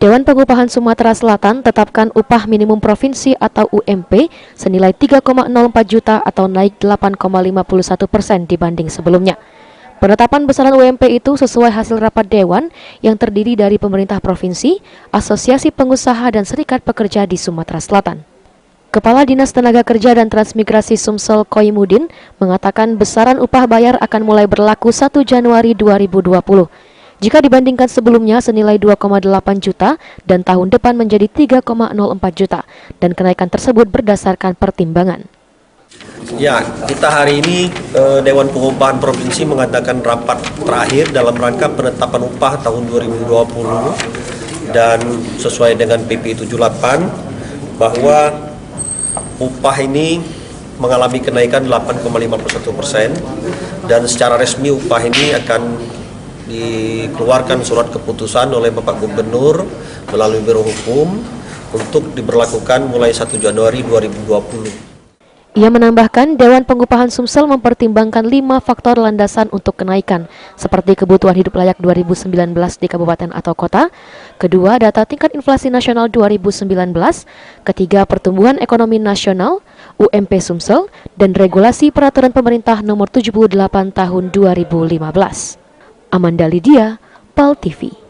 Dewan Pengupahan Sumatera Selatan tetapkan upah minimum provinsi atau UMP senilai 3,04 juta atau naik 8,51% dibanding sebelumnya. Penetapan besaran UMP itu sesuai hasil rapat Dewan yang terdiri dari pemerintah provinsi, asosiasi pengusaha dan serikat pekerja di Sumatera Selatan. Kepala Dinas Tenaga Kerja dan Transmigrasi Sumsel Koimudin mengatakan besaran upah bayar akan mulai berlaku 1 Januari 2020. Jika dibandingkan sebelumnya senilai 2,8 juta dan tahun depan menjadi 3,04 juta dan kenaikan tersebut berdasarkan pertimbangan. Ya, kita hari ini Dewan Pengupahan Provinsi mengadakan rapat terakhir dalam rangka penetapan upah tahun 2020 dan sesuai dengan PP 78 bahwa upah ini mengalami kenaikan 8,51% dan secara resmi upah ini akan dikeluarkan surat keputusan oleh Bapak Gubernur melalui Biro Hukum untuk diberlakukan mulai 1 Januari 2020. Ia menambahkan Dewan Pengupahan Sumsel mempertimbangkan 5 faktor landasan untuk kenaikan, seperti kebutuhan hidup layak 2019 di kabupaten atau kota, kedua data tingkat inflasi nasional 2019, ketiga pertumbuhan ekonomi nasional, UMP Sumsel, dan regulasi peraturan pemerintah nomor 78 tahun 2015. Amanda Lydia, PAL TV.